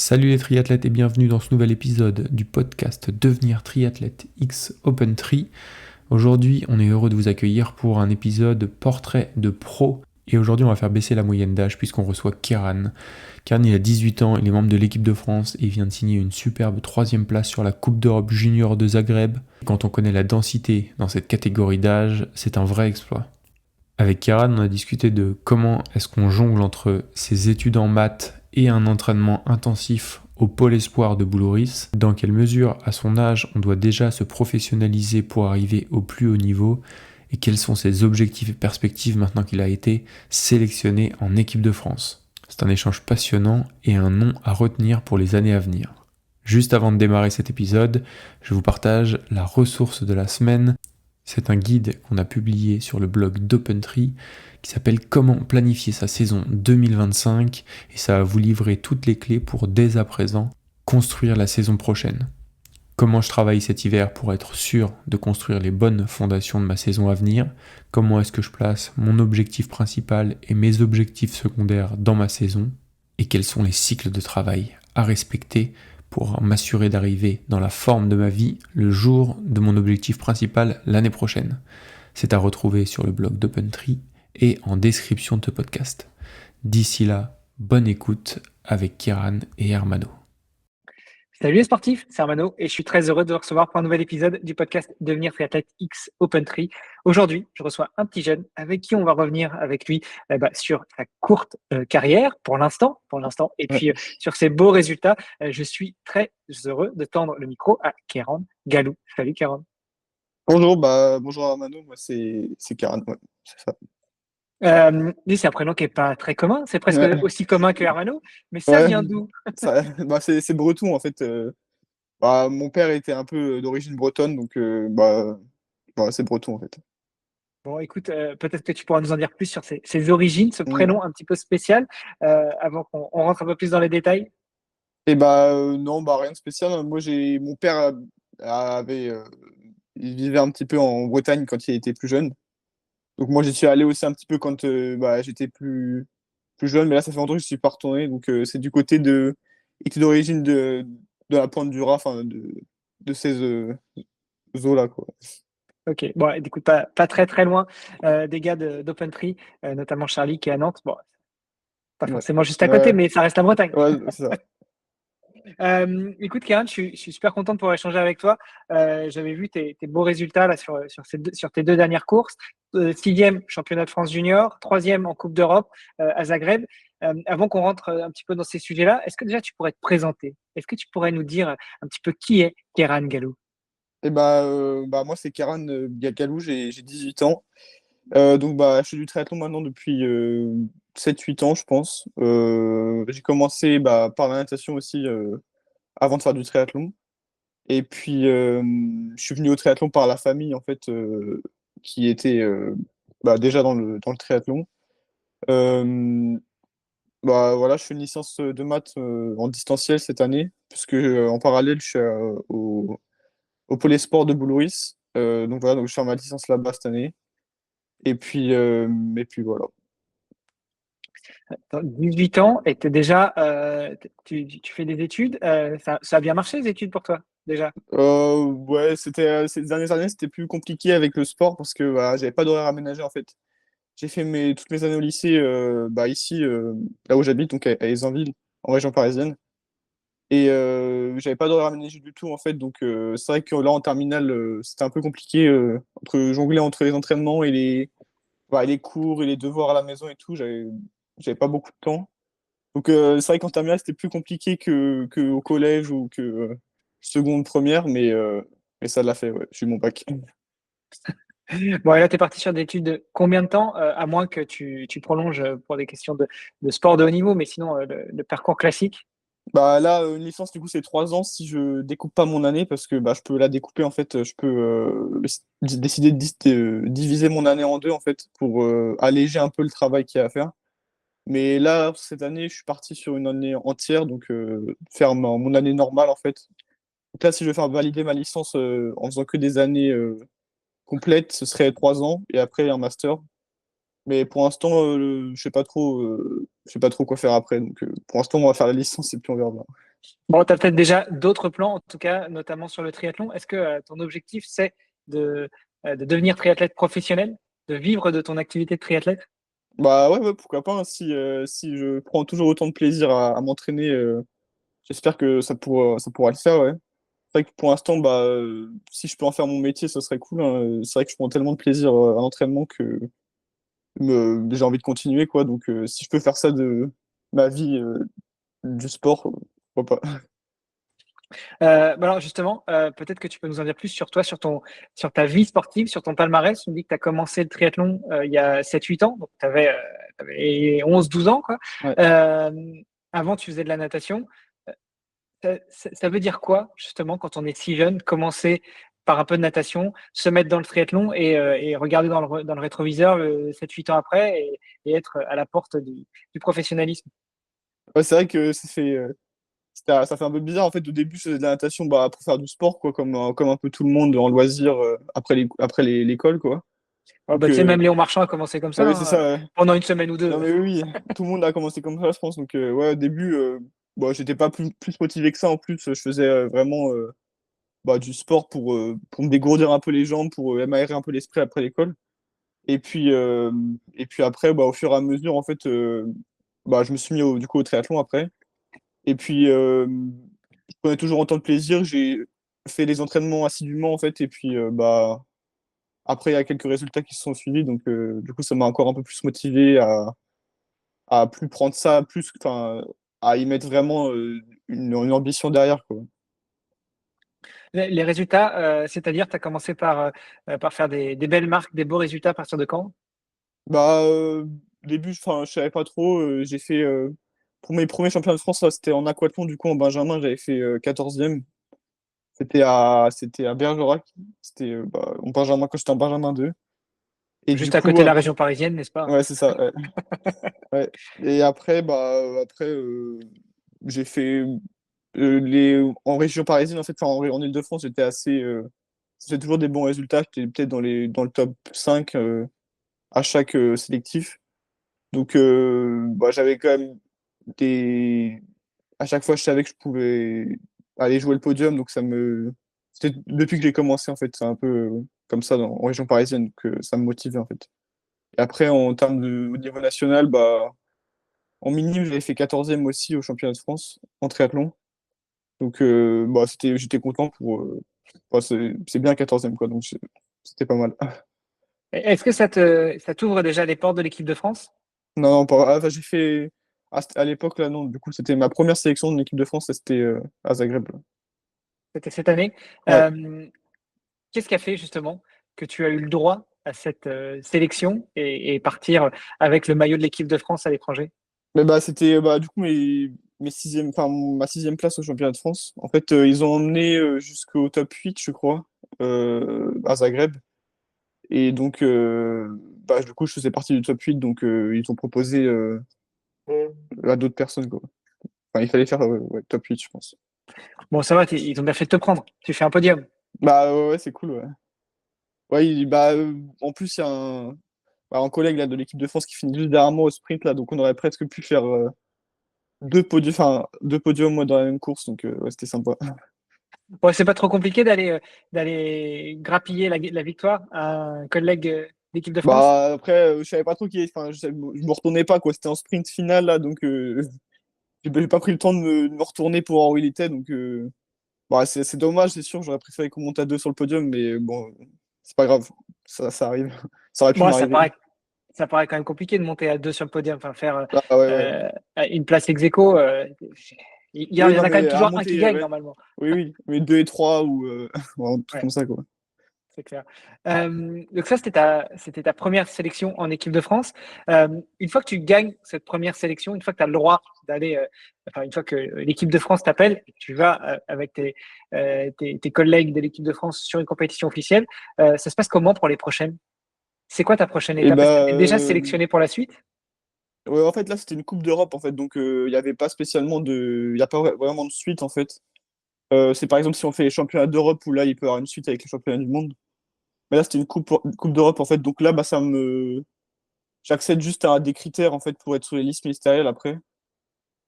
Salut les triathlètes et bienvenue dans ce nouvel épisode du podcast Devenir triathlète X Open Tri. Aujourd'hui, on est heureux de vous accueillir pour un épisode portrait de pro. Et aujourd'hui, on va faire baisser la moyenne d'âge puisqu'on reçoit Kieran. Kieran, il a 18 ans, il est membre de l'équipe de France et il vient de signer une superbe 3e place sur la Coupe d'Europe Junior de Zagreb. Quand on connaît la densité dans cette catégorie d'âge, c'est un vrai exploit. Avec Kieran, on a discuté de comment est-ce qu'on jongle entre ses études en maths et un entraînement intensif au pôle espoir de Boulouris, dans quelle mesure, à son âge, on doit déjà se professionnaliser pour arriver au plus haut niveau, et quels sont ses objectifs et perspectives maintenant qu'il a été sélectionné en équipe de France. C'est un échange passionnant et un nom à retenir pour les années à venir. Juste avant de démarrer cet épisode, je vous partage la ressource de la semaine. C'est un guide qu'on a publié sur le blog d'OpenTree qui s'appelle Comment planifier sa saison 2025 et ça va vous livrer toutes les clés pour dès à présent construire la saison prochaine. Comment je travaille cet hiver pour être sûr de construire les bonnes fondations de ma saison à venir, comment est-ce que je place mon objectif principal et mes objectifs secondaires dans ma saison et quels sont les cycles de travail à respecter pour m'assurer d'arriver dans la forme de ma vie le jour de mon objectif principal l'année prochaine. C'est à retrouver sur le blog d'OpenTree et en description de ce podcast. D'ici là, bonne écoute avec Kieran et Hermano. Salut les sportifs, c'est Armano et je suis très heureux de vous recevoir pour un nouvel épisode du podcast Devenir triathlète X Open Tri. Aujourd'hui, je reçois un petit jeune avec qui on va revenir avec lui sur sa courte carrière pour l'instant, et puis sur ses beaux résultats. Je suis très heureux de tendre le micro à Kieran Galou. Salut Kieran. Bonjour Armano, moi c'est Karen, ouais, c'est ça. Lui, c'est un prénom qui n'est pas très commun, c'est presque Ouais. aussi commun que Armano, mais ça Ouais, vient d'où? c'est breton en fait. Mon père était un peu d'origine bretonne, donc c'est breton en fait. Bon, écoute, peut-être que tu pourras nous en dire plus sur ses origines, ce Mm. prénom un petit peu spécial, avant qu'on rentre un peu plus dans les détails. Non, rien de spécial. Moi, mon père avait, il vivait un petit peu en Bretagne quand il était plus jeune. Donc moi, j'y suis allé aussi un petit peu quand j'étais plus jeune, mais là, ça fait longtemps que je suis pas retourné. Donc c'est du côté il était d'origine de la pointe du Raz, enfin de ces eaux-là, quoi. Ok, bon, écoute, pas très très loin des gars d'OpenTree, notamment Charlie qui est à Nantes. Bon, pas Ouais. forcément juste à côté, mais ça reste la Bretagne. Ouais, c'est ça. Écoute, Kieran, je suis super content de pouvoir échanger avec toi. J'avais vu tes beaux résultats là, sur tes 2 dernières courses. 6e championnat de France junior, 3e en Coupe d'Europe à Zagreb. Avant qu'on rentre un petit peu dans ces sujets-là, est-ce que déjà tu pourrais te présenter? Est-ce que tu pourrais nous dire un petit peu qui est Kieran Galou? Moi, c'est Kieran Galou, j'ai 18 ans. Je fais du triathlon maintenant depuis 7-8 ans, je pense. J'ai commencé par la natation aussi avant de faire du triathlon. Et puis, je suis venu au triathlon par la famille, en fait, qui était déjà dans le triathlon. Euh, voilà, je fais une licence de maths en distanciel cette année, puisque en parallèle, je suis au Pôle Sport de Boulouris. Donc je fais ma licence là-bas cette année. Et puis voilà. 18 ans et tu fais des études. Ça a bien marché les études pour toi déjà? Ouais, ces dernières années, c'était plus compliqué avec le sport parce que j'avais pas d'horaire aménagé en fait. J'ai fait toutes mes années au lycée ici, là où j'habite, donc à Aisanville, en région parisienne. Et j'avais pas d'horaire aménagé du tout en fait, donc c'est vrai que là en terminale, c'était un peu compliqué entre jongler entre les entraînements et les cours et les devoirs à la maison et tout. J'avais pas beaucoup de temps. Donc c'est vrai qu'en terminale, c'était plus compliqué que au collège ou que seconde, première, mais ça l'a fait, ouais. J'ai eu mon bac. Bon, et là, tu es parti sur des études de combien de temps, à moins que tu prolonges pour des questions de sport de haut niveau, mais sinon, le parcours classique? Là, une licence, du coup, c'est 3 ans si je découpe pas mon année, parce que je peux la découper, en fait, je peux décider de diviser mon année en deux, en fait, pour alléger un peu le travail qu'il y a à faire. Mais là, cette année, je suis parti sur une année entière, donc faire mon année normale, en fait. Donc là, si je veux faire valider ma licence en faisant que des années complètes, ce serait 3 ans, et après un master. Mais pour l'instant, je sais pas trop quoi faire après. Donc pour l'instant, on va faire la licence et puis on verra bien. Bon, tu as peut-être déjà d'autres plans, en tout cas, notamment sur le triathlon. Est-ce que ton objectif, c'est de devenir triathlète professionnel, de vivre de ton activité de triathlète? Bah ouais, pourquoi pas, hein, si je prends toujours autant de plaisir à m'entraîner, j'espère que ça pourra le faire, ouais. C'est vrai que pour l'instant, bah, si je peux en faire mon métier, ce serait cool, hein. C'est vrai que je prends tellement de plaisir à l'entraînement que j'ai envie de continuer, quoi. Donc, si je peux faire ça de ma vie, du sport, pourquoi pas. Bah alors justement, peut-être que tu peux nous en dire plus sur toi, sur ta vie sportive, sur ton palmarès. Tu me dis que tu as commencé le triathlon, il y a 7-8 ans, donc tu avais, 11-12 ans, quoi. Ouais. Avant, tu faisais de la natation. Ça veut dire quoi, justement, quand on est si jeune, commencer par un peu de natation, se mettre dans le triathlon et regarder dans le rétroviseur, 7-8 ans après et être à la porte du professionnalisme? Ouais, c'est vrai que ça fait un peu bizarre, en fait. Au début, je faisais de la natation, bah, pour faire du sport, quoi, comme un peu tout le monde en loisir, après l'école, quoi. Oh, Donc, bah, tu sais, même Léon Marchand a commencé comme ah ça, oui, c'est hein, ça, ouais. pendant une semaine ou Non, 2. mais oui, oui, tout le monde a commencé comme ça, je pense. Donc, ouais, au début, bon, j'étais pas plus motivé que ça. En plus, je faisais vraiment bah, du sport pour me dégourdir un peu les jambes, pour m'aérer un peu l'esprit après l'école. Et puis après, bah, au fur et à mesure, en fait, bah, je me suis mis du coup, au triathlon après. Et puis, je prenais toujours autant de plaisir. J'ai fait les entraînements assidûment, en fait. Et puis, bah, après, il y a quelques résultats qui se sont suivis. Donc, du coup, ça m'a encore un peu plus motivé à plus prendre ça, enfin, à y mettre vraiment une ambition derrière, quoi. Les résultats, c'est-à-dire, tu as commencé par faire des belles marques, des beaux résultats à partir de quand? Bah, au début, enfin, je savais pas trop. J'ai fait, pour mes premiers championnats de France, ça, c'était en aquathlon, du coup, en benjamin, j'avais fait 14e. C'était à Bergerac. C'était bah, en benjamin, quand j'étais en benjamin 2. Et du Juste à coup, côté de la région parisienne, n'est-ce pas? ouais, c'est ça, ouais. Ouais. Et après, bah, j'ai fait en région parisienne, en fait, enfin, en Île-de-France, j'étais assez. C'était toujours des bons résultats. J'étais peut-être dans le top 5 à chaque sélectif. Donc, bah, j'avais quand même des. À chaque fois, je savais que je pouvais aller jouer le podium. Donc, c'était depuis que j'ai commencé, en fait. C'est un peu comme ça en région parisienne. Donc, ça me motivait, en fait. Et après, au niveau national, bah, en minime, j'avais fait 14e aussi au championnat de France en triathlon. Donc, bah, j'étais content bah, c'est bien 14e, quoi. Donc, c'était pas mal. Est-ce que ça t'ouvre déjà les portes de l'équipe de France? Non, non, pas. Enfin, j'ai fait. À l'époque, là, non. Du coup, c'était ma première sélection de l'équipe de France, c'était à Zagreb, là. C'était cette année. Ouais. Qu'est-ce qui a fait justement que tu as eu le droit à cette sélection et partir avec le maillot de l'équipe de France à l'étranger? Mais bah, c'était bah, du coup ma sixième place au championnat de France. En fait, ils ont emmené jusqu'au top 8, je crois, à Zagreb. Et donc, bah, du coup, je faisais partie du top 8, donc ils ont proposé à d'autres personnes, quoi. Enfin, il fallait faire ouais, top 8, je pense. Bon, ça va, ils ont bien fait de te prendre. Tu fais un podium. Bah ouais, ouais, c'est cool, ouais. Ouais, bah, en plus, il y a un collègue là, de l'équipe de France qui finit juste derrière moi au sprint, là, donc on aurait presque pu faire deux podiums moi, dans la même course, donc ouais, c'était sympa. Bon, c'est pas trop compliqué d'aller grappiller la victoire à un collègue d'équipe de France? Bah après, je savais pas trop enfin, je me retournais pas, quoi. C'était en sprint final, là, donc j'ai pas pris le temps de me retourner pour voir où il était, donc bah, c'est dommage, c'est sûr. J'aurais préféré qu'on monte à deux sur le podium, mais bon, c'est pas grave. Ça arrive. Ça aurait pu Moi, m'arriver. ça paraît quand même compliqué de monter à 2 sur le podium, enfin faire, Ah ouais, ouais. heu, une place ex aequo, il y Oui, en non, a quand même mais à toujours un qui monter, gagne ouais. normalement. Oui, oui. Mais deux et trois ou ou un truc Ouais, comme ça, quoi. c'est clair. Donc ça, c'était ta première sélection en équipe de France. Une fois que tu gagnes cette première sélection, une fois que tu as le droit d'aller, enfin une fois que l'équipe de France t'appelle et que tu vas, avec tes collègues de l'équipe de France sur une compétition officielle, ça se passe comment pour les prochaines? C'est quoi ta prochaine Et étape? Est-ce que bah, tu es déjà sélectionné pour la suite? ouais, en fait, là, c'était une Coupe d'Europe, en fait, donc il y avait pas spécialement il y a pas vraiment de suite, en fait. C'est par exemple si on fait les championnats d'Europe où là, il peut y avoir une suite avec les championnats du monde. Mais là, c'était une coupe d'Europe, en fait. Donc là, bah, j'accède juste à des critères, en fait, pour être sur les listes ministérielles après.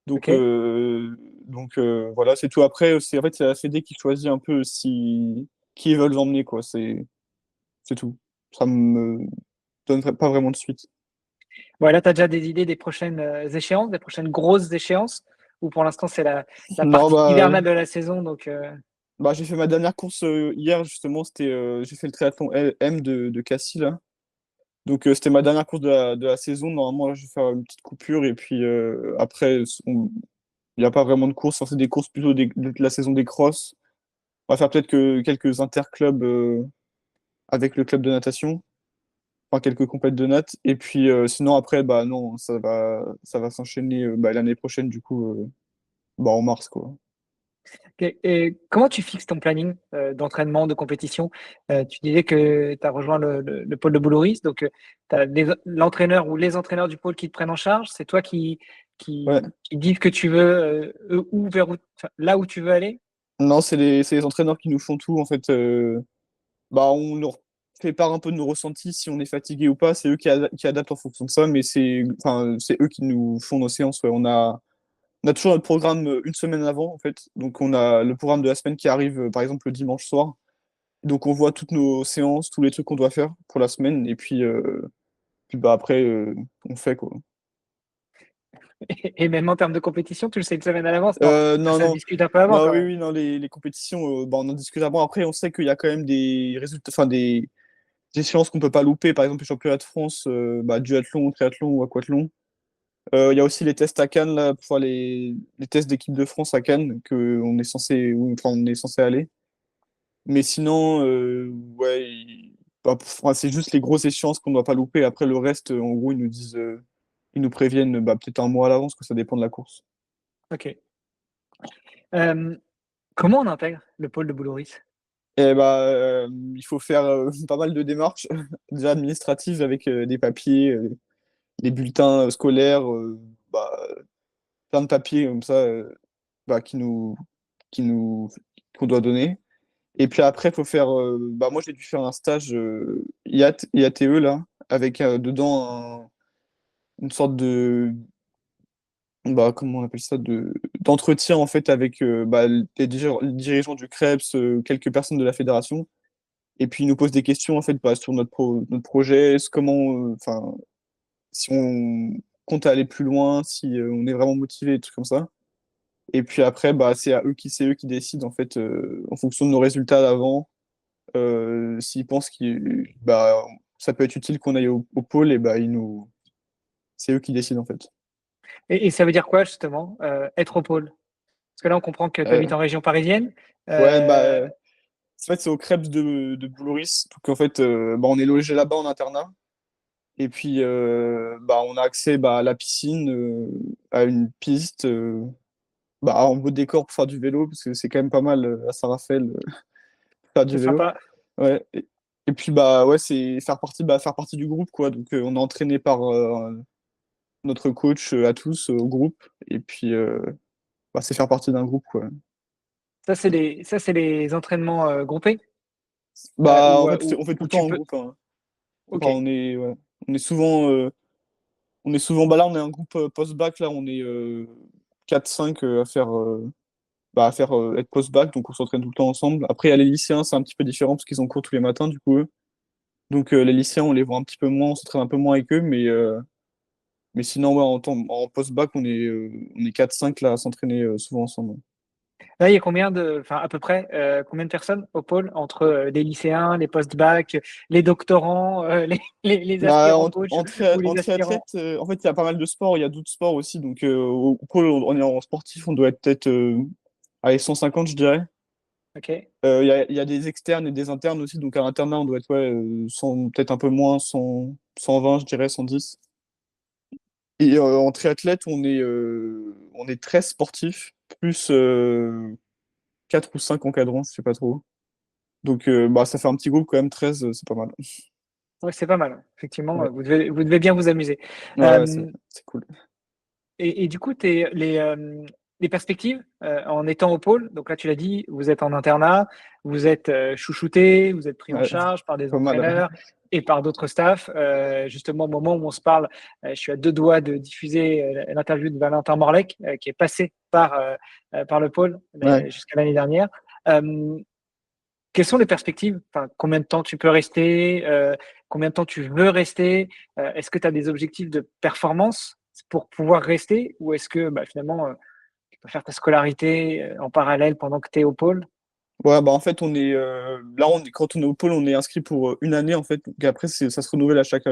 Donc, Ok. voilà, c'est tout. Après, en fait, c'est la Fédé qui choisit un peu qui ils veulent emmener, quoi. C'est tout. Ça me donne pas vraiment de suite. Bon, là, tu as déjà des idées des prochaines échéances, des prochaines grosses échéances, ou pour l'instant, c'est la Non, partie hivernale de la saison. Donc, j'ai fait ma dernière course hier, justement. J'ai fait le triathlon M de Cassis, là. Donc, c'était ma dernière course de la saison. Normalement, là, je vais faire une petite coupure. Et puis, après, il n'y a pas vraiment de courses. Enfin, c'est des courses plutôt de la saison des crosses. On va faire peut-être que quelques interclubs avec le club de natation. Enfin, quelques compètes de natte. Et puis, sinon, après, bah non, ça va s'enchaîner l'année prochaine, du coup, en mars, quoi. et comment tu fixes ton planning d'entraînement, de compétition? Tu disais que tu as rejoint le pôle de Boulouris, donc tu as l'entraîneur ou les entraîneurs du pôle qui te prennent en charge. C'est toi Ouais. qui dis que tu veux, enfin, là où tu veux aller? Non, c'est les entraîneurs qui nous font tout, en fait. On leur fait part un peu de nos ressentis, si on est fatigué ou pas. C'est eux qui adaptent en fonction de ça, mais c'est eux qui nous font nos séances. Ouais. On a toujours notre programme une semaine avant, en fait. Donc, on a le programme de la semaine qui arrive, par exemple, le dimanche soir. Donc, on voit toutes nos séances, tous les trucs qu'on doit faire pour la semaine. Et puis après, on fait, quoi. Et même en termes de compétition, tu le sais une semaine à l'avance? Non, Non, ça se non. discute un peu avant Non, quand oui, même. oui, non, les compétitions, on en discute avant. Après, on sait qu'il y a quand même des résultats, enfin, des échéances qu'on peut pas louper. Par exemple, le championnat de France, duathlon, triathlon ou aquathlon. Il y a aussi les tests à Cannes, là, pour faire les tests d'équipe de France à Cannes, on est censé aller. Mais sinon, ouais, c'est juste les grosses échéances qu'on doit pas louper. Après, le reste, en gros, ils nous préviennent peut-être un mois à l'avance, que ça dépend de la course. Ok. Euh, Comment on intègre le pôle de Boulouris? Et il faut faire pas mal de démarches, déjà administratives avec des papiers, des bulletins scolaires, bah, plein de papiers comme ça bah, qui nous, qui nous, qu'on doit donner. Et puis après, il faut faire. Moi, j'ai dû faire un stage IATE là, avec dedans une sorte de. Comment on appelle ça d'entretien en fait avec les dirigeants du CREPS, quelques personnes de la fédération. Et puis, ils nous posent des questions en fait sur notre projet, enfin, si on compte aller plus loin, si on est vraiment motivé, des trucs comme ça. Et puis après, c'est eux qui décident en fait en fonction de nos résultats d'avant. S'ils pensent ça peut être utile qu'on aille au pôle, et c'est eux qui décident en fait. Et ça veut dire quoi justement, être au pôle? Parce que là, on comprend que tu Euh, habites en région parisienne. ouais, Euh, en fait, c'est au Crêpes de Boulouris. Donc en fait, on est logé là-bas en internat. Et puis, on a accès à la piscine, à une piste, en beau décor pour faire du vélo, parce que c'est quand même pas mal à Saint-Raphaël faire du c'est vélo. sympa. Ouais. Et puis ouais, c'est faire partie du groupe quoi. Donc on est entraîné par notre coach à tous au groupe. Et puis c'est faire partie d'un groupe quoi. Ça, c'est les entraînements groupés En fait, on fait tout où le temps tu en peux. groupe, hein. Ok, Enfin, ouais. On est souvent là, on est un groupe post-bac là, on est 4-5 à faire être post-bac, donc on s'entraîne tout le temps ensemble. Après, il y a les lycéens, c'est un petit peu différent parce qu'ils ont cours tous les matins du coup. Donc les lycéens, on les voit un petit peu moins, on s'entraîne un peu moins avec eux, mais sinon, ouais, en post-bac, on est 4-5 là à s'entraîner souvent ensemble. là, il y a enfin, à peu près, combien de personnes au pôle entre les lycéens, les post-bac, les doctorants, les aspirants coach ou En les aspirants? triathlète, en fait, il y a pas mal de sports, il y a d'autres sports aussi. Donc au pôle, on est en sportif, on doit être peut-être allez, 150, je dirais. Ok, Il y a des externes et des internes aussi. Donc à l'internat, on doit être ouais, peut-être un peu moins, 120, je dirais, 110. Et en triathlète, on est 13 sportifs, plus 4 ou 5 encadrants, je sais pas trop. Donc ça fait un petit groupe quand même, 13, c'est pas mal. ouais, c'est pas mal. Effectivement, Ouais, vous devez bien vous amuser. ouais, c'est Euh, c'est cool. et du coup, les perspectives en étant au pôle. Donc là, tu l'as dit, vous êtes en internat, vous êtes chouchouté, vous êtes pris en Ouais, charge par des pas mal. entraîneurs et par d'autres staffs. Justement, au moment où on se parle, je suis à deux doigts de diffuser l'interview de Valentin Morlec, qui est passé par le pôle Ouais. jusqu'à l'année dernière. Quelles sont les perspectives? Enfin, combien de temps tu peux rester? Combien de temps tu veux rester? Est-ce que tu as des objectifs de performance pour pouvoir rester? Ou est-ce que finalement, tu peux faire ta scolarité en parallèle pendant que tu es au pôle? Ouais, bah en fait, on est là, quand on est au pôle, on est inscrit pour une année en fait. Donc après, ça se renouvelle à chaque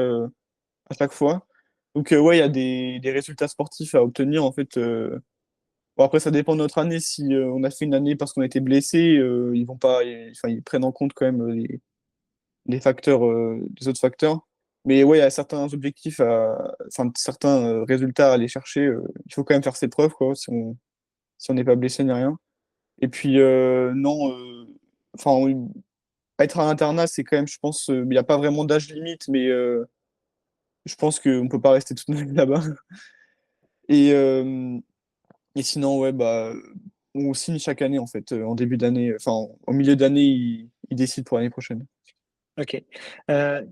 fois. Donc ouais, il y a des résultats sportifs à obtenir en fait. Bon, après, ça dépend de notre année. Si on a fait une année parce qu'on a été blessé, ils vont pas, enfin, ils prennent en compte quand même les facteurs, les autres facteurs. Mais ouais, il y a certains objectifs, enfin, certains résultats à aller chercher. Il faut quand même faire ses preuves, quoi, si on n'est pas blessé ni rien. Et puis, non, enfin, être à l'internat, c'est quand même, je pense, il n'y a pas vraiment d'âge limite, mais je pense qu'on ne peut pas rester toute notre vie là-bas. Et, euh, et sinon, ouais, bah, on signe chaque année, en fait, en début d'année, enfin, au milieu d'année, ils décident pour l'année prochaine. Ok.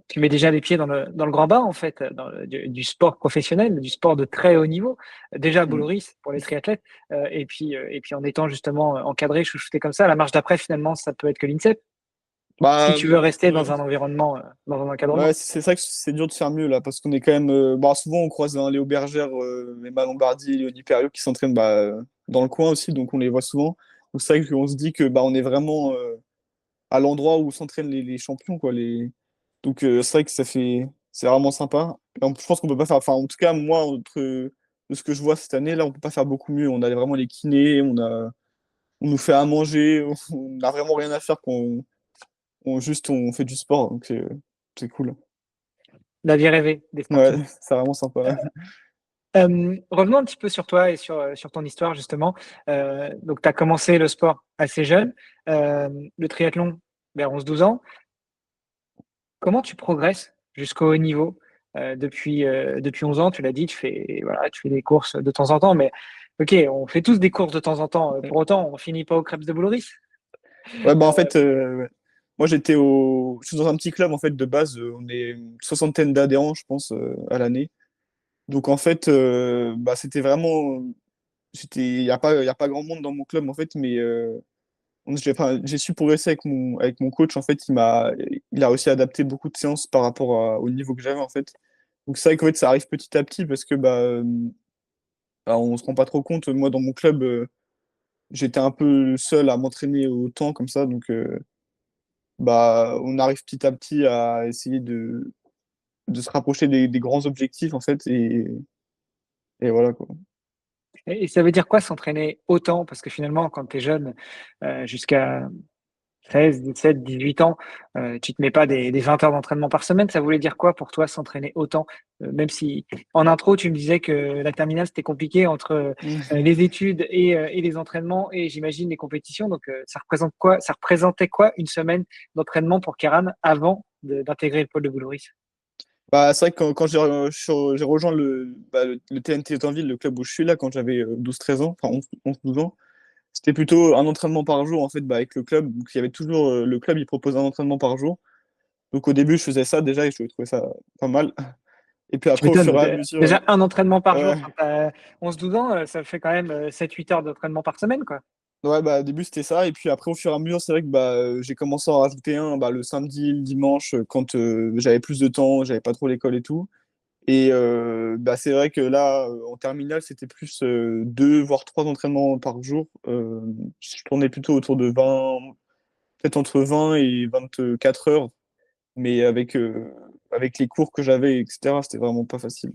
Tu mets déjà les pieds dans le grand bain, en fait, du sport professionnel, du sport de très haut niveau. Déjà à Mm. Boulogris pour les triathlètes, et puis en étant justement encadré, chouchouté comme ça, la marche d'après, finalement, ça peut être que l'INSEP, si Bah, tu veux rester ouais, dans un environnement, dans un ouais, encadrement. c'est vrai que c'est dur de faire mieux, là, parce qu'on est quand même, bah, souvent, on croise Léo Bergère, Emma Lombardi et Léonie Perriot qui s'entraînent bah, dans le coin aussi, donc on les voit souvent. Donc c'est vrai qu'on se dit que bah, on est vraiment à l'endroit où s'entraînent les champions, quoi. Donc c'est vrai que c'est vraiment sympa. Je pense qu'on peut pas faire, enfin en tout cas moi, de ce que je vois cette année, là, on peut pas faire beaucoup mieux. On a vraiment les kinés, on nous fait à manger, on n'a vraiment rien à faire juste on fait du sport, donc c'est cool. La vie rêvée des Ouais, sportifs. c'est vraiment sympa. Revenons un petit peu sur toi et sur ton histoire justement. Donc tu as commencé le sport assez jeune, le triathlon vers 11-12 ans. Comment tu progresses jusqu'au haut niveau? Depuis 11 ans, tu l'as dit, tu fais des courses de temps en temps, mais OK, on fait tous des courses de temps en temps, pour autant, on finit pas au Crêpes de Boulogris? Ouais, bah en Heu, fait, ouais. Moi je suis dans un petit club en fait de base, on est une soixantaine d'adhérents, je pense, à l'année. Donc en fait, bah, c'était vraiment. Il y a pas grand monde dans mon club en fait, mais enfin, j'ai su progresser avec mon coach. En fait, il a réussi à adapter beaucoup de séances par rapport au niveau que j'avais en fait. Donc c'est vrai qu'en fait, ça arrive petit à petit parce que bah, on se rend pas trop compte. Moi, dans mon club, j'étais un peu seul à m'entraîner autant comme ça. Donc bah, on arrive petit à petit à essayer de se rapprocher des grands objectifs en fait. Et voilà quoi. et ça veut dire quoi s'entraîner autant? Parce que finalement, quand tu es jeune, jusqu'à 16, 17, 18 ans, tu te mets pas des 20 heures d'entraînement par semaine. Ça voulait dire quoi pour toi s'entraîner autant? Même si en intro, tu me disais que la terminale, c'était compliqué entre, les études et les entraînements et j'imagine les compétitions. Donc, ça représentait quoi une semaine d'entraînement pour Kéran avant d'intégrer le pôle de Boulogris? Bah, c'est vrai que quand j'ai rejoint le TNT Autanville, le club où je suis là, quand j'avais 12-13 ans, enfin 11-12 ans, c'était plutôt un entraînement par jour en fait bah, avec le club. Donc il y avait toujours le club, il proposait un entraînement par jour. Donc au début, je faisais ça déjà et je trouvais ça pas mal. Et puis Tu après, au m'étonnes. fur et à mesure, Déjà un entraînement par jour ouais, quand tu as 11-12 ans, ça fait quand même, 7-8 heures d'entraînement par semaine, quoi. ouais, bah, au début c'était ça. Et puis après, au fur et à mesure, c'est vrai que bah, j'ai commencé à en rajouter un bah, le samedi, le dimanche, quand j'avais plus de temps, j'avais pas trop l'école et tout. Et bah, c'est vrai que là, en terminale, c'était plus deux, voire trois entraînements par jour. Je tournais plutôt autour de 20, peut-être entre 20 et 24 heures. Mais avec les cours que j'avais, etc., c'était vraiment pas facile.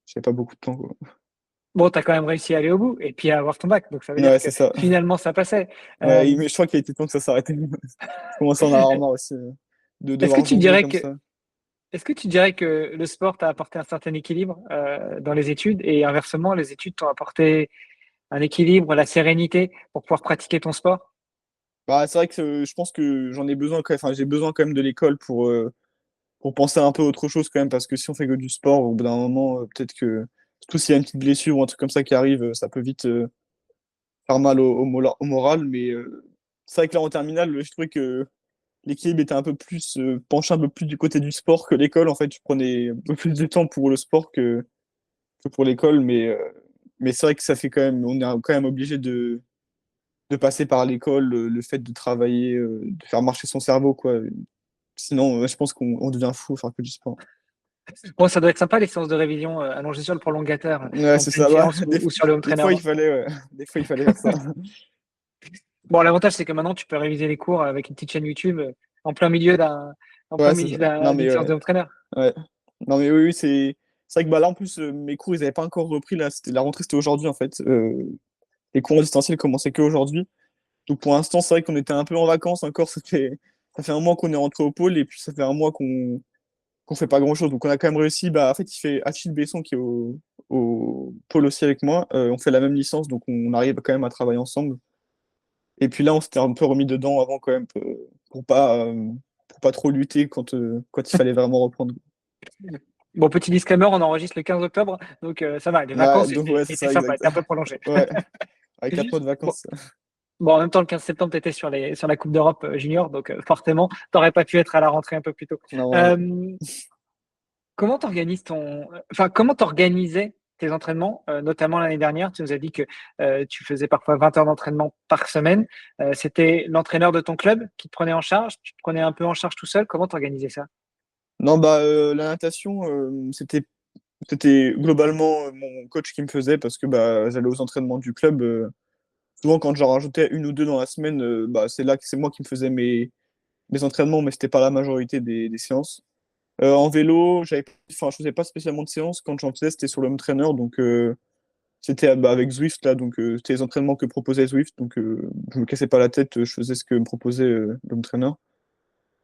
J'avais pas beaucoup de temps, quoi. Bon, tu as quand même réussi à aller au bout et puis à avoir ton bac, donc ça veut dire Ouais, que c'est ça. finalement ça passait. Ouais, Hem, mais je crois qu'il était temps que ça s'arrête. Je commençais à en avoir marre aussi de est-ce que devoir tu jongler dirais comme que ça. est-ce que tu dirais que le sport t'a apporté un certain équilibre, dans les études et inversement, les études t'ont apporté un équilibre, la sérénité pour pouvoir pratiquer ton sport? Bah, c'est vrai que je pense que j'en ai besoin enfin, j'ai besoin quand même de l'école pour penser un peu à autre chose quand même, parce que si on fait que du sport, au bout d'un moment, peut-être que, surtout s'il y a une petite blessure ou un truc comme ça qui arrive, ça peut vite faire mal au moral. Mais c'est vrai que là, en terminale, je trouvais que l'équilibre était un peu plus, penché un peu plus du côté du sport que l'école. En fait, je prenais un peu plus de temps pour le sport que pour l'école. Mais c'est vrai que ça fait quand même, on est quand même obligé de passer par l'école, le fait de travailler, de faire marcher son cerveau, quoi. Sinon, je pense qu'on devient fou, faire que du sport. Bon, ça doit être sympa les séances de révision allongées sur le prolongateur Ouais, en c'est pleine ça. Bah, séance ou sur le home des trainer, fois, il non? fallait, ouais. Des fois, il fallait faire ça. Bon, l'avantage, c'est que maintenant, tu peux réviser les cours avec une petite chaîne YouTube en plein milieu en plein Ouais, c'est milieu ça. Non, d'une mais séance ouais. de home trainer. Ouais. Non, mais oui, oui, c'est vrai que bah, là, en plus, mes cours, ils n'avaient pas encore repris. Là, la rentrée, c'était aujourd'hui, en fait. Les cours en distanciel commençaient qu'aujourd'hui. Donc, pour l'instant, c'est vrai qu'on était un peu en vacances encore. Ça fait un mois qu'on est rentré au pôle et puis ça fait un mois qu'on fait pas grand-chose. Donc, on a quand même réussi. Bah, en fait, il fait Achille Besson qui est au pôle aussi avec moi. On fait la même licence, donc on arrive quand même à travailler ensemble. Et puis là, on s'était un peu remis dedans avant quand même pour pas trop lutter quand il fallait vraiment reprendre. Bon, petit disclaimer, on enregistre le 15 octobre, donc ça va, les Ouais, vacances donc ouais, c'est étaient ça, sympas, exact. étaient un peu prolongées. Ouais, avec 4 mois de Bon, vacances. bon, en même temps, le 15 septembre, tu étais sur la Coupe d'Europe junior, donc forcément, tu n'aurais pas pu être à la rentrée un peu plus tôt. Non, ouais. Euh, Comment t'organises enfin, comment t'organisais tes entraînements, notamment l'année dernière? Tu nous as dit que tu faisais parfois 20 heures d'entraînement par semaine. C'était l'entraîneur de ton club qui te prenait en charge? Tu te prenais un peu en charge tout seul? Comment t'organisais ça? Non, bah, la natation, c'était globalement mon coach qui me faisait parce que bah, j'allais aux entraînements du club. Souvent, quand j'en rajoutais une ou deux dans la semaine, bah, c'est là que c'est moi qui me faisais mes entraînements, mais c'était pas la majorité des séances. En vélo, enfin, je faisais pas spécialement de séances. Quand j'en faisais, c'était sur le home trainer. Donc, c'était bah, avec Zwift, là. Donc, c'était les entraînements que proposait Zwift. Donc, je me cassais pas la tête. Je faisais ce que me proposait le home trainer.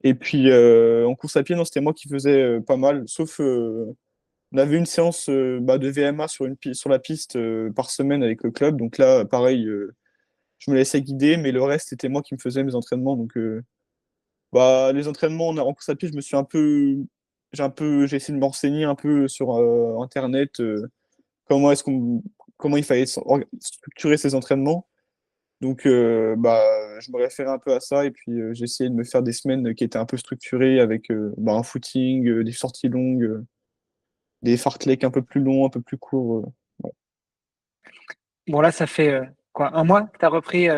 Et puis, en course à pied, non, c'était moi qui faisais pas mal. Sauf, on avait une séance bah, de VMA sur la piste par semaine avec le club. Donc là, pareil, je me laissais guider. Mais le reste, c'était moi qui me faisais mes entraînements. Donc, bah, les entraînements en course à pied, je me suis j'ai essayé de m'enseigner un peu sur Internet, comment est-ce qu'on, comment il fallait structurer ces entraînements. Donc, bah, je me référais un peu à ça et puis j'ai essayé de me faire des semaines qui étaient un peu structurées avec bah, un footing, des sorties longues, des fartleks un peu plus longs, un peu plus courts. Ouais, Bon, là, ça fait quoi, un mois que tu as repris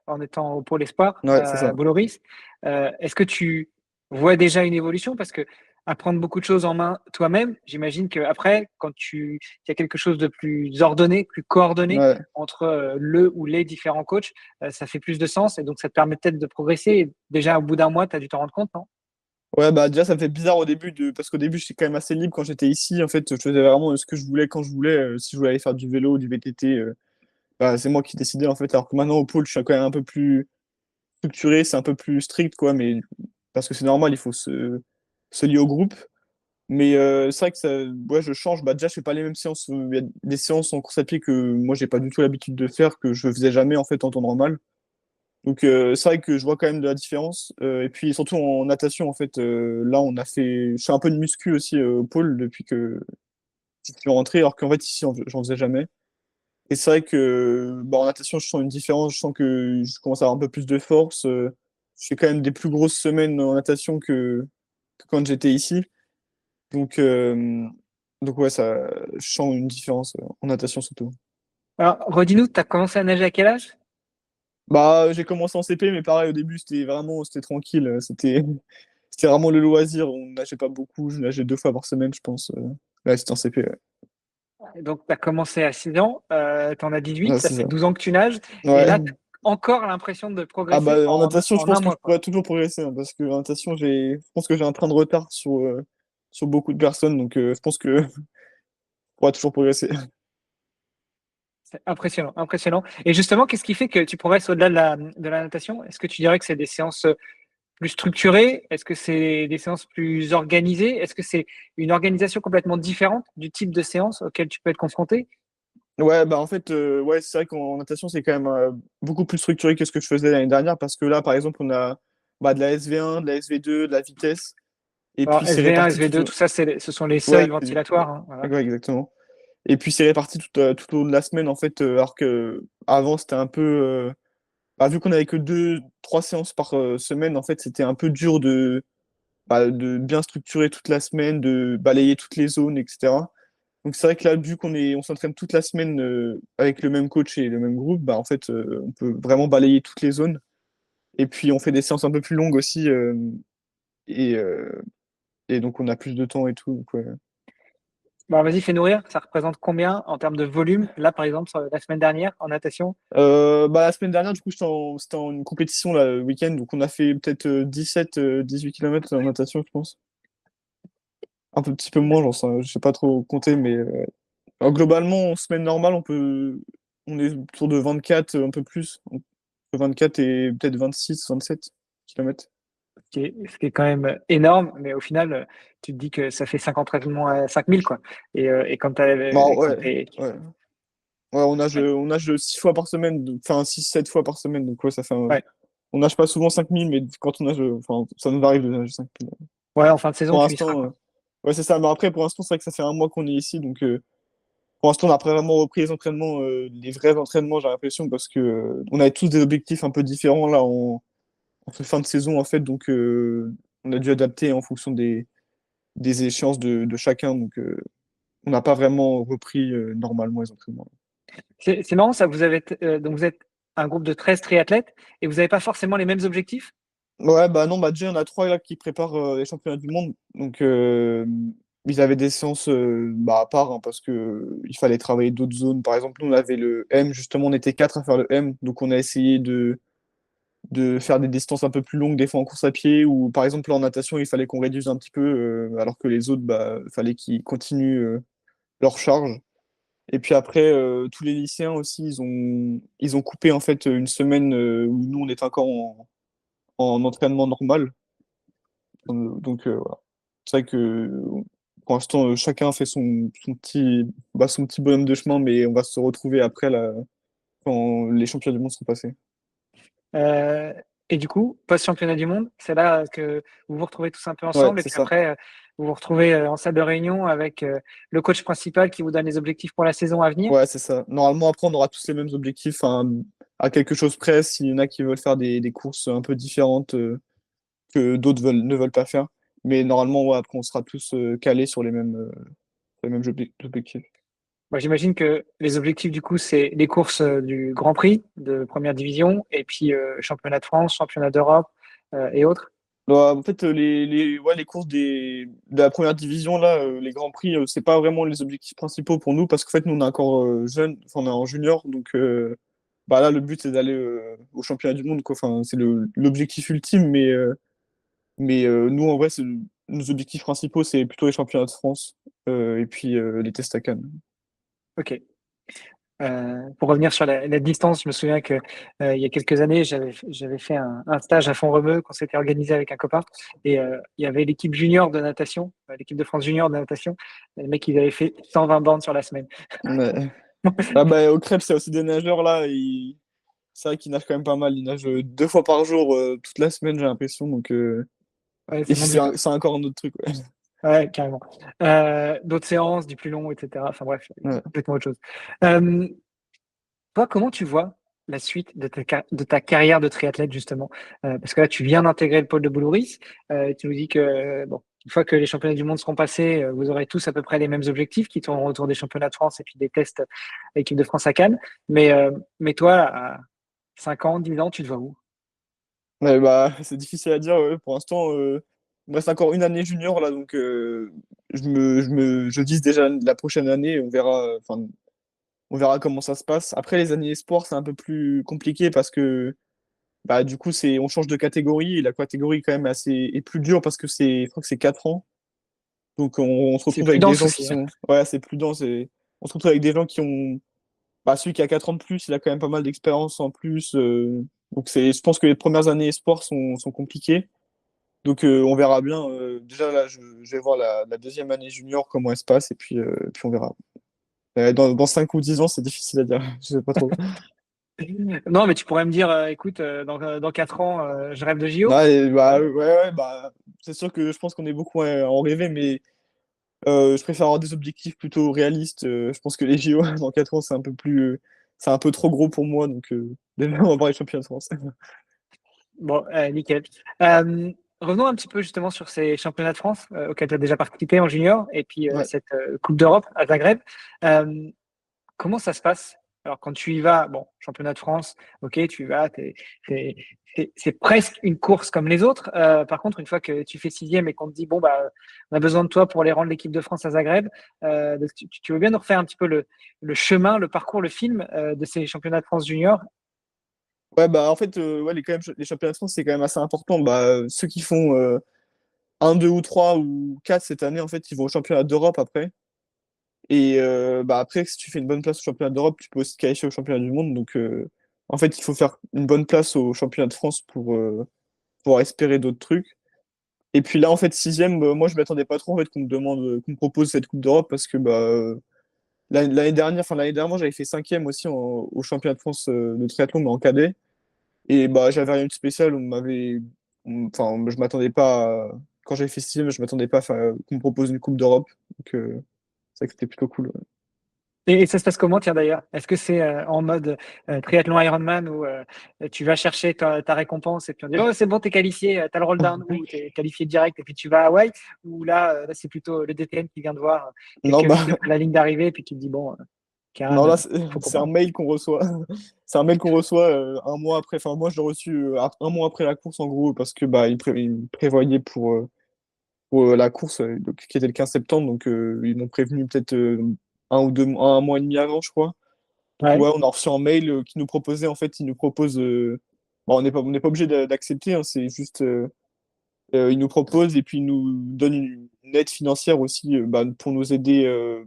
en étant au Pôle Espoir ouais, c'est à ça. Voloris. Est-ce que tu vois déjà une évolution? Parce que apprendre beaucoup de choses en main toi-même, j'imagine qu'après, il y a quelque chose de plus ordonné, plus coordonné Ouais. entre le ou les différents coachs, ça fait plus de sens et donc ça te permet peut-être de progresser. Et déjà, au bout d'un mois, tu as dû t'en rendre compte, non? Ouais, bah déjà, ça me fait bizarre au début, parce qu'au début, j'étais quand même assez libre quand j'étais ici. En fait, je faisais vraiment ce que je voulais quand je voulais. Si je voulais aller faire du vélo, du VTT, bah, c'est moi qui décidais, en fait. Alors que maintenant, au pôle, je suis quand même un peu plus structuré, c'est un peu plus strict, quoi. Mais parce que c'est normal, il faut se lier au groupe. Mais c'est vrai que ça, ouais, je change. Bah, déjà, je fais pas les mêmes séances. Il y a des séances en course à pied que moi, j'ai pas du tout l'habitude de faire, que je faisais jamais, en fait, en temps normal. Donc c'est vrai que je vois quand même de la différence. Et puis surtout en natation, en fait, là je fais un peu de muscu aussi au pôle depuis que je suis rentré, alors qu'en fait ici j'en faisais jamais. Et c'est vrai que bah, en natation, je sens une différence, je sens que je commence à avoir un peu plus de force. Je fais quand même des plus grosses semaines en natation que quand j'étais ici. Donc, donc ouais, je sens une différence en natation surtout. Alors, redis-nous, tu as commencé à nager à quel âge? Bah, j'ai commencé en CP, mais pareil, au début, c'était tranquille. C'était vraiment le loisir. On nageait pas beaucoup. Je nageais 2 fois par semaine, je pense. Là, c'était en CP. Ouais, Donc, tu as commencé à 6 ans, tu en as 18, ouais, ça c'est fait ça. 12 ans que tu nages, et Ouais. là, tu encore l'impression de Ah progresser bah, en natation, je en pense un que mois, je quoi. pourrais toujours progresser, hein, parce que en natation, je pense que j'ai un train de retard sur beaucoup de personnes. Donc, je pense que je pourrais toujours progresser. C'est impressionnant, impressionnant. Et justement, qu'est-ce qui fait que tu progresses au-delà de la natation? Est-ce que tu dirais que c'est des séances plus structurées? Est-ce que c'est des séances plus organisées? Est-ce que c'est une organisation complètement différente du type de séance auquel tu peux être confronté? Ouais, bah en fait, ouais, c'est vrai qu'en natation, c'est quand même beaucoup plus structuré que ce que je faisais l'année dernière, parce que là, par exemple, on a bah, de la SV1, de la SV2, de la vitesse, et Alors, puis c'est SV1, réparti SV2, tout. tout ça, ce sont les Ouais, seuils ventilatoires, hein, voilà. ouais, exactement. Et puis c'est réparti tout au long de la semaine en fait, alors que avant c'était un peu, vu qu'on avait que 2, 3 séances par semaine, en fait c'était un peu dur de bien structurer toute la semaine, de balayer toutes les zones, etc. Donc c'est vrai que là, vu on s'entraîne toute la semaine avec le même coach et le même groupe, en fait on peut vraiment balayer toutes les zones. Et puis on fait des séances un peu plus longues aussi, et, euh, et donc on a plus de temps et tout. Donc, ouais. Bah, vas-y, fais nourrir. Ça représente combien en termes de volume? Là, par exemple, sur la semaine dernière, en natation? La semaine dernière, du coup, c'était en une compétition là, le week-end, donc on a fait peut-être 17, 18 km en natation, je pense. Un petit peu moins, je sais pas trop compter, mais alors, globalement, en semaine normale, on est autour de 24, un peu plus, entre 24 et peut-être 26, 27 km. Ce qui est quand même énorme, mais au final, tu te dis que ça fait 5 entraînements à 5000, quoi. Et quand tu Bon, quand ouais, ouais. Ouais, on nage 6 fois par semaine, enfin 6, 7 fois par semaine, donc ouais, ouais, on nage pas souvent 5000, mais quand on nage, enfin, ça nous arrive de nager 5000. ouais, en fin de saison, Pour tu y seras, l'instant, quoi. ouais, c'est ça. Mais après, pour l'instant, c'est vrai que ça fait un mois qu'on est ici, donc pour l'instant, on n'a pas vraiment repris les entraînements, les vrais entraînements, j'ai l'impression, parce que on avait tous des objectifs un peu différents là en cette fin de saison, en fait, donc on a dû adapter en fonction des échéances de chacun, donc on n'a pas vraiment repris normalement les entraînements. C'est marrant, ça. Donc vous êtes un groupe de 13 triathlètes et vous n'avez pas forcément les mêmes objectifs? Ouais, bah non, déjà, il y en a trois là qui préparent les championnats du monde. Donc, ils avaient des séances à part, hein, parce que il fallait travailler d'autres zones. Par exemple, nous, on avait le M, justement, on était quatre à faire le M. Donc, on a essayé de faire des distances un peu plus longues, des fois en course à pied, ou par exemple, en natation, il fallait qu'on réduise un petit peu, alors que les autres, il fallait qu'ils continuent leur charge. Et puis après, tous les lycéens aussi, ils ont coupé en fait une semaine où nous, on était encore en entraînement normal. Donc voilà. C'est vrai que pour l'instant, chacun fait son petit bonhomme de chemin, mais on va se retrouver après là, quand les championnats du monde seront passés. Euh, et du coup, post-championnat du monde, c'est là que vous vous retrouvez tous un peu Ouais, ensemble et c'est puis ça. après, vous vous retrouvez en salle de réunion avec le coach principal qui vous donne les objectifs pour la saison à venir. Ouais, c'est ça. Normalement, après, on aura tous les mêmes objectifs, hein, à quelque chose près. S'il y en a qui veulent faire des courses un peu différentes que d'autres ne veulent pas faire. Mais normalement, ouais, après, on sera tous calés sur les mêmes objectifs. Moi, j'imagine que les objectifs, du coup, c'est les courses du Grand Prix de première division et puis championnat de France, championnat d'Europe et autres. Bah, en fait, ouais, les courses de la première division, là, les grands prix, c'est pas vraiment les objectifs principaux pour nous parce qu'en fait, nous, on est encore jeunes, enfin, on est en junior, donc là, le but, c'est d'aller au championnat du monde, quoi. Enfin, c'est l'objectif ultime, mais nous, en vrai, nos objectifs principaux, c'est plutôt les championnats de France et puis les tests à Cannes. Ok. Pour revenir sur la distance, je me souviens que il y a quelques années, j'avais fait un stage à Font-Romeu qu'on s'était organisé avec un copain et il y avait l'équipe junior de natation, l'équipe de France junior de natation. Les mecs, ils avaient fait 120 bornes sur la semaine. Ouais. Ah, au Crêpes, c'est aussi des nageurs, là, c'est vrai qu'ils nagent quand même pas mal. Ils nagent 2 fois par jour, toute la semaine, j'ai l'impression, donc. Ouais, Et c'est mondial. c'est encore un autre truc, ouais. Ouais, carrément. D'autres séances, du plus long, etc. Enfin bref, Ouais. complètement autre chose. Euh, Toi, comment tu vois la suite de ta carrière de triathlète, justement? Parce que là, tu viens d'intégrer le pôle de Boulouris. Tu nous dis que, bon, une fois que les championnats du monde seront passés, vous aurez tous à peu près les mêmes objectifs qui tourneront autour des championnats de France et puis des tests équipe de France à Cannes. Mais toi, à 5 ans, 10 ans, tu te vois où? Ouais, c'est difficile à dire, ouais. Pour l'instant, il me reste encore une année junior, là, donc je vise déjà la prochaine année. Enfin, on verra comment ça se passe. Après, les années espoirs, c'est un peu plus compliqué parce que du coup, on change de catégorie et la catégorie quand même est plus dure parce que je crois que c'est 4 ans. Donc on se C'est retrouve avec des prudence gens qui aussi, hein. sont. Ouais, c'est plus dense. On se retrouve avec des gens qui ont. Celui qui a 4 ans de plus, il a quand même pas mal d'expérience en plus. Donc je pense que les premières années espoirs sont compliquées. Donc on verra bien. Déjà là, je vais voir la deuxième année junior, comment elle se passe, et puis on verra. Dans 5 ou 10 ans, c'est difficile à dire. Je sais pas trop. Non, mais tu pourrais me dire, écoute, dans 4 ans, je rêve de JO. Ouais, ouais, c'est sûr que je pense qu'on est beaucoup à en rêver, mais Je préfère avoir des objectifs plutôt réalistes. Je pense que les JO dans 4 ans, c'est un peu trop gros pour moi. Donc, déjà, on va voir les championnats de France. Bon, nickel. Revenons un petit peu justement sur ces championnats de France auxquels tu as déjà participé en junior et puis Ouais. cette Coupe d'Europe à Zagreb. Comment ça se passe? Alors, quand tu y vas, bon, championnat de France, ok, tu y vas, c'est presque une course comme les autres. Par contre, une fois que tu fais sixième et qu'on te dit, bon, bah, on a besoin de toi pour aller rendre l'équipe de France à Zagreb, donc tu veux bien nous refaire un petit peu le chemin, le parcours, le film de ces championnats de France junior? Ouais, bah en fait, ouais, les championnats de France, c'est quand même assez important. Bah, ceux qui font 1, 2 ou 3 ou 4 cette année, en fait, ils vont au championnat d'Europe après. Et bah, après, si tu fais une bonne place au championnat d'Europe, tu peux aussi te qualifier au championnat du monde. Donc, en fait, il faut faire une bonne place au championnat de France pour espérer d'autres trucs. Et puis là, en fait, sixième, moi, je m'attendais pas trop en fait, qu'on me propose cette Coupe d'Europe parce que bah, l'année dernière, j'avais fait cinquième aussi au championnat de France de triathlon, mais en cadet. Et bah, j'avais rien de spécial. Enfin, je m'attendais pas. Quand j'avais fait sixième, je m'attendais pas qu'on me propose une Coupe d'Europe. Donc, c'est vrai que c'était plutôt cool. Ouais. Et ça se passe comment, tiens, d'ailleurs? Est-ce que c'est en mode triathlon Ironman où tu vas chercher ta récompense et puis on dit, oh, c'est bon, t'es qualifié, t'as le rôle d'un ou t'es qualifié direct et puis tu vas à Hawaï? Ou là, c'est plutôt le DTN qui vient de voir quelques Non, bah, minutes après la ligne d'arrivée et puis qui te dit, bon, Karen, non, là, faut qu'on c'est un parle. mail qu'on reçoit. C'est un mail qu'on reçoit un mois après. Enfin, moi, je l'ai reçu un mois après la course, en gros, parce que bah, ils me prévoyaient pour la course donc, qui était le 15 septembre. Donc, ils m'ont prévenu peut-être un mois et demi avant, je crois. Donc, Ouais. ouais, on a reçu un mail qui nous proposait, en fait, ils nous proposent. Bon, on n'est pas obligé d'accepter, hein, c'est juste. Ils nous proposent et puis ils nous donnent une aide financière aussi bah, pour nous aider,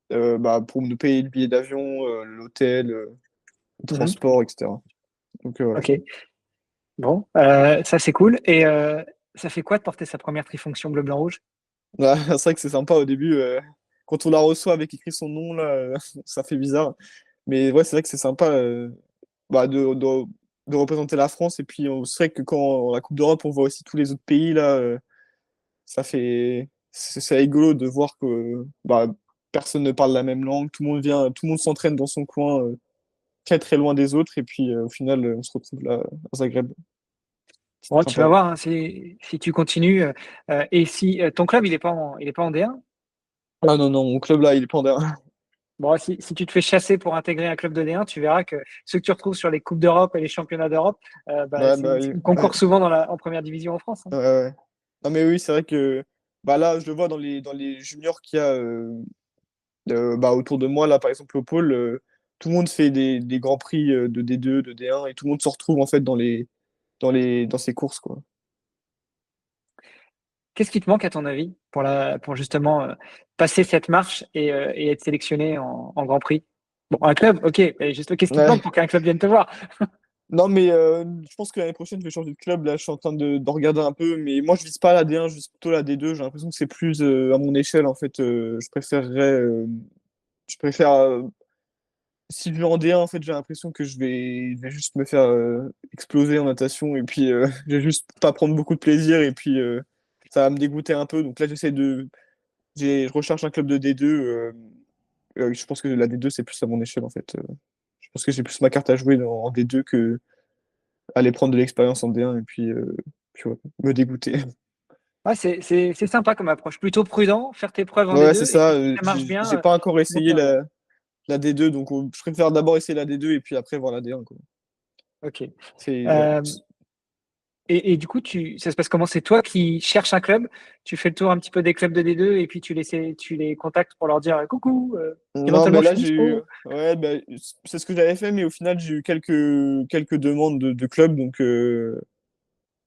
bah, pour nous payer le billet d'avion, l'hôtel, le Mhm. transport, etc. Donc, voilà. Ok. Bon, ça c'est cool. Et ça fait quoi de porter sa première trifonction bleu-blanc-rouge? Là, c'est vrai que c'est sympa au début. Quand on la reçoit avec écrit son nom, là, ça fait bizarre. Mais ouais, c'est vrai que c'est sympa bah, de représenter la France. Et puis, c'est vrai que quand la Coupe d'Europe, on voit aussi tous les autres pays, là, c'est rigolo de voir que bah, personne ne parle la même langue. Tout le monde s'entraîne dans son coin, très très loin des autres. Et puis, au final, on se retrouve là, à Zagreb. Bon, C'est tu vas sympa. voir, hein, si tu continues et si ton club il est pas en D1. Ah non, non, mon club là, il est panda. Bon, si tu te fais chasser pour intégrer un club de D1, tu verras que ceux que tu retrouves sur les Coupes d'Europe et les championnats d'Europe, bah, Ouais, bah, oui. ils Ouais, concourent souvent en première division en France, hein. ouais, ouais. Non, mais oui, c'est vrai que bah, là, je le vois dans les juniors qu'il y a bah, autour de moi, là, par exemple, au pôle, tout le monde fait des grands prix de D2, de D1, et tout le monde se retrouve en fait dans ces courses, quoi. Qu'est-ce qui te manque à ton avis pour justement passer cette marche et être sélectionné en Grand Prix? Bon, un club, ok, mais juste qu'est-ce qui te manque Ouais. pour qu'un club vienne te voir? Non, mais je pense que l'année prochaine, je vais changer de club. Là, je suis en train de regarder un peu. Mais moi, je vise pas la D1, je vise plutôt la D2. J'ai l'impression que c'est plus à mon échelle. En fait, je préfère si je vais en D1, en fait, j'ai l'impression que je vais juste me faire exploser en natation. Et puis, je vais juste pas prendre beaucoup de plaisir. Et puis, ça va me dégoûter un peu. Donc là, je recherche un club de D2. Je pense que la D2, c'est plus à mon échelle, en fait. Je pense que j'ai plus ma carte à jouer en D2 que aller prendre de l'expérience en D1 et puis ouais, me dégoûter. Ouais, c'est sympa comme approche. Plutôt prudent, faire tes preuves en Ouais, c'est D2 et ça. puis si ça marche bien, J'ai pas encore monter essayé en D1. la D2, donc je préfère d'abord essayer la D2 et puis après voir la D1, quoi. Ok. Ouais. Euh, et du coup, ça se passe comment? C'est toi qui cherches un club, tu fais le tour un petit peu des clubs de D2 et puis tu les contactes pour leur dire coucou, Non, mais éventuellement je là, suis dispo. ouais, bah, c'est ce que j'avais fait, mais au final, j'ai eu quelques demandes de clubs, donc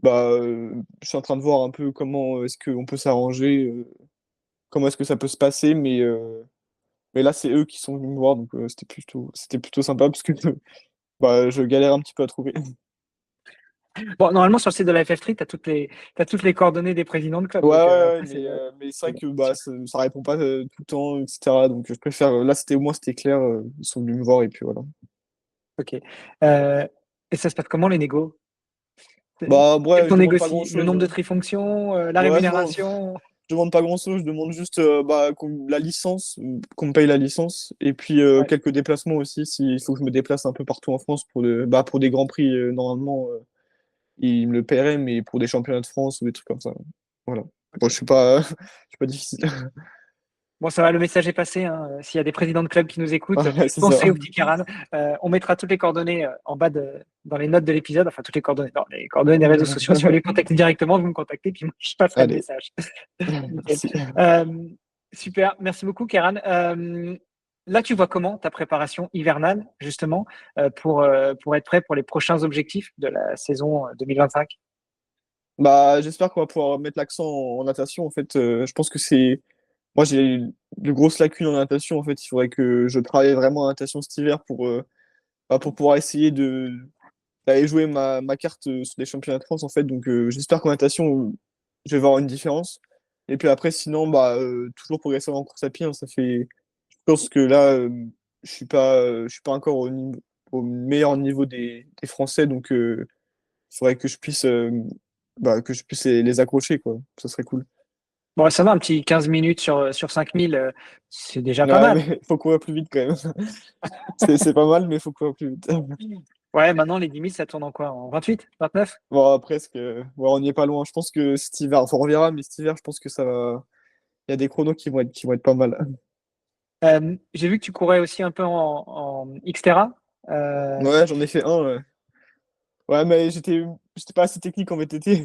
bah, je suis en train de voir un peu comment est-ce qu'on peut s'arranger, comment est-ce que ça peut se passer, mais là, c'est eux qui sont venus me voir, donc c'était plutôt sympa parce que bah, je galère un petit peu à trouver. Bon, normalement, sur le site de la FF3, t'as toutes les coordonnées des présidents de club. Ouais, Donc ouais, ouais, après, mais c'est vrai bon, que bah, ça répond pas tout le temps, etc. Donc je préfère. Là, au moins, c'était clair. Ils sont venus me voir et puis voilà. ok. Euh, et ça se passe comment les négos? Bah, Qu'est-ce ouais, je qu'on demande pas négocie? Le grand-chose, nombre de hein. trifonctions, la Ouais, non, rémunération? demande pas grand-chose, je demande juste la licence, qu'on me paye la licence, et puis Ouais. quelques déplacements aussi, s'il faut que je me déplace un peu partout en France pour des grands prix, normalement, ils me le paieraient, mais pour des championnats de France ou des trucs comme ça. Voilà. Bon, je suis pas, je suis pas difficile. Bon, ça va, le message est passé, hein. S'il y a des présidents de clubs qui nous écoutent, Ouais, c'est ça. pensez au petit Karan. On mettra toutes les coordonnées en bas dans les notes de l'épisode, enfin toutes les coordonnées, non, les coordonnées des réseaux sociaux. Si vous voulez les contacter directement, vous me contactez, puis moi, je passerai le Allez, message. Nickel. merci. Super, merci beaucoup, Karan. Là, tu vois comment ta préparation hivernale, justement, pour être prêt pour les prochains objectifs de la saison 2025? Bah, j'espère qu'on va pouvoir mettre l'accent en natation. En fait, je pense que moi, j'ai de grosses lacunes en natation. En fait, il faudrait que je travaille vraiment en natation cet hiver pour pouvoir essayer d'aller jouer ma carte sur les championnats de France. En fait, donc j'espère qu'en natation, je vais voir une différence. Et puis après, sinon, toujours progresser en course à pied, hein. Je pense que là, je suis pas encore au meilleur niveau des Français, donc il faudrait que je puisse les accrocher, quoi. Ça serait cool. Bon, ça va, un petit 15 minutes sur 5000, c'est déjà pas Ouais, mal. mais il faut courir plus vite quand même. C'est pas mal, mais il faut courir plus vite. Ouais, maintenant, les 10 000, ça tourne en quoi? En 28, 29? Bon, presque. Ouais, on n'y est pas loin. Je pense que cet hiver, enfin, on verra, mais cet hiver, je pense que il y a des chronos qui vont être pas mal. J'ai vu que tu courais aussi un peu en Xterra. Ouais, j'en ai fait un. Ouais, ouais, mais j'étais pas assez technique en VTT.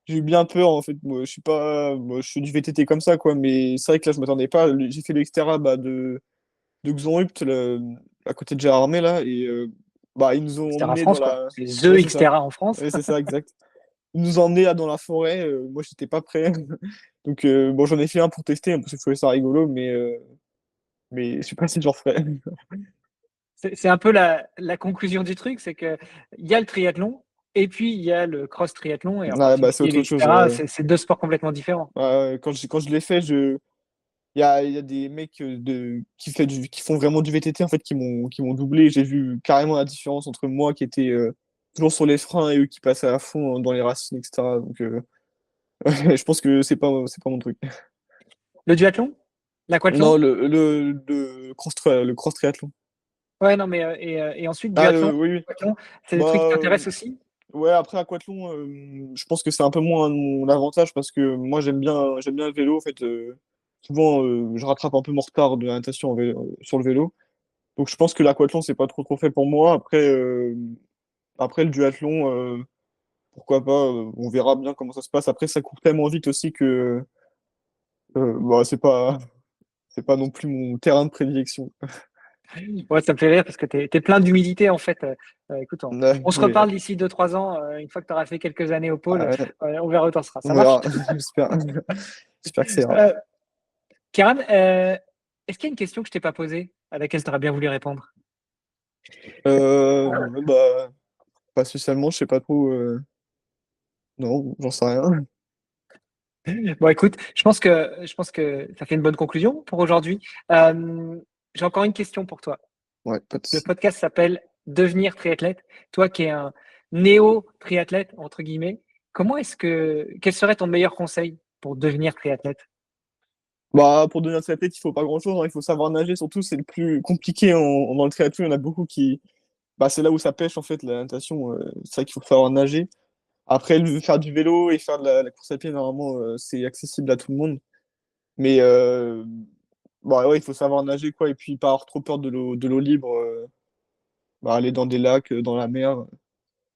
J'ai eu bien peur, en fait. Moi, je suis du VTT comme ça, quoi. Mais c'est vrai que là, je m'attendais pas. J'ai fait le Xterra de Xonrupt, à côté de Gérardmer, là. Et ils nous ont Xterra emmenés dans France, quoi. la. C'est Ouais, The c'est ça. Xterra en France. Ouais, c'est ça, exact. Ils nous ont emmenés là, dans la forêt. Moi, j'étais pas prêt. Donc, bon, j'en ai fait un pour tester, hein, parce que je trouvais ça rigolo, mais je suis pas si j'en ferais. C'est un peu la conclusion du truc, c'est qu'il y a le triathlon et puis il y a le cross triathlon et en Ouais, c'est particulier autre les chose. Xterra, Ouais. c'est deux sports complètement différents. Ouais, ouais, quand je l'ai fait, il y a des mecs qui font vraiment du VTT en fait, qui m'ont doublé. J'ai vu carrément la différence entre moi qui étais toujours sur les freins et eux qui passaient à fond dans les racines, etc. Donc, je pense que c'est pas mon truc. Le duathlon? Non, L'aquathlon? le cross triathlon. Ouais, non, mais et ensuite duathlon, Oui, oui. aquathlon, c'est des trucs qui Bah, t'intéressent aussi? ouais, après aquathlon, je pense que c'est un peu moins mon avantage parce que moi j'aime bien le vélo. En fait, souvent je rattrape un peu mon retard de la natation sur le vélo. Donc je pense que l'aquathlon c'est pas trop fait pour moi. Après le duathlon, pourquoi pas, on verra bien comment ça se passe. Après ça court tellement vite aussi que c'est pas non plus mon terrain de prédilection. Ouais, ça me fait rire parce que tu es plein d'humilité en fait. Écoute, Ouais, on se mais reparle d'ici 2-3 ans, une fois que tu auras fait quelques années au pôle, ouais, on verra où tu en seras. on Ça marche? verra. J'espère. J'espère que c'est rare. Euh, Kieran, est-ce qu'il y a une question que je t'ai pas posée à laquelle tu aurais bien voulu répondre? Ouais, pas spécialement, je sais pas trop. Non, j'en sais rien. Bon, écoute, je pense que ça fait une bonne conclusion pour aujourd'hui. J'ai encore une question pour toi. Ouais, pas de Le souci. podcast s'appelle Devenir triathlète. Toi qui es un néo-triathlète, entre guillemets, quel serait ton meilleur conseil pour devenir triathlète? Bah, pour devenir triathlète, il faut pas grand-chose, hein. Il faut savoir nager, surtout, c'est le plus compliqué dans le triathlon. Il y en a beaucoup qui. Bah, c'est là où ça pêche, en fait, la natation. C'est vrai qu'il faut savoir nager. Après, faire du vélo et faire de la course à pied, normalement, c'est accessible à tout le monde. Mais ouais, il faut savoir nager, quoi. Et puis, pas avoir trop peur de l'eau libre. Aller dans des lacs, dans la mer.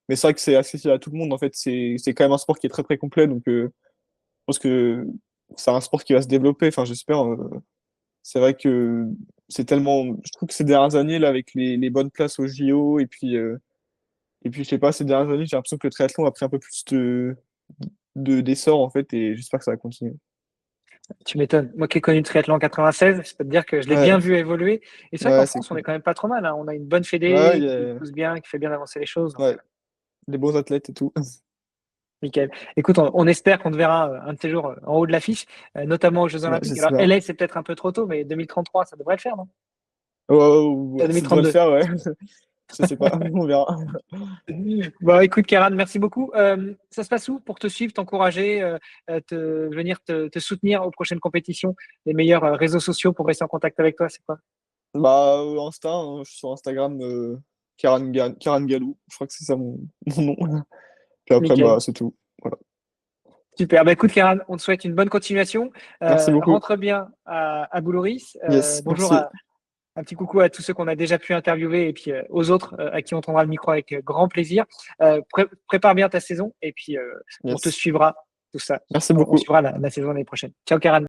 Mais c'est vrai que c'est accessible à tout le monde, en fait. C'est quand même un sport qui est très, très complet. Donc, je pense que c'est un sport qui va se développer. Enfin, j'espère. C'est vrai que c'est tellement. Je trouve que ces dernières années, là, avec les bonnes places au JO, et puis je sais pas, ces dernières années, j'ai l'impression que le triathlon a pris un peu plus d'essor, en fait, et j'espère que ça va continuer. Tu m'étonnes. Moi qui ai connu le triathlon en 96, je peux te dire que je l'ai Ouais, bien vu évoluer. Et c'est vrai qu'en ouais, c'est France, on cool. est quand même pas trop mal, hein. On a une bonne Ouais, fédé qui pousse bien, qui fait bien avancer les choses. Donc, ouais, des bons athlètes et tout. nickel. Écoute, on espère qu'on te verra un de ces jours en haut de l'affiche, notamment aux Jeux Ouais, Olympiques. Alors, j'espère. LA, c'est peut-être un peu trop tôt, mais 2033, ça devrait le faire, non? Ouais, ouais, ouais, ça devrait le 2032. faire, ouais. Je sais pas, on verra. Bon, écoute, Kéran, merci beaucoup. Ça se passe où pour te suivre, t'encourager, venir te soutenir aux prochaines compétitions? Les meilleurs réseaux sociaux pour rester en contact avec toi, c'est quoi? Bah, Insta, hein, je suis sur Instagram, Karan Galou, je crois que c'est ça mon nom. Puis après, Nickel. bah, c'est tout. Voilà. Super. Bah, écoute, Kéran, on te souhaite une bonne continuation. Merci beaucoup. Rentre bien à Boulouris. Yes, Bonjour merci. un petit coucou à tous ceux qu'on a déjà pu interviewer et puis aux autres à qui on tendra le micro avec grand plaisir. Prépare bien ta saison et puis on te Yes. suivra tout ça. Merci On beaucoup. suivra la saison l'année prochaine. Ciao, Kéran.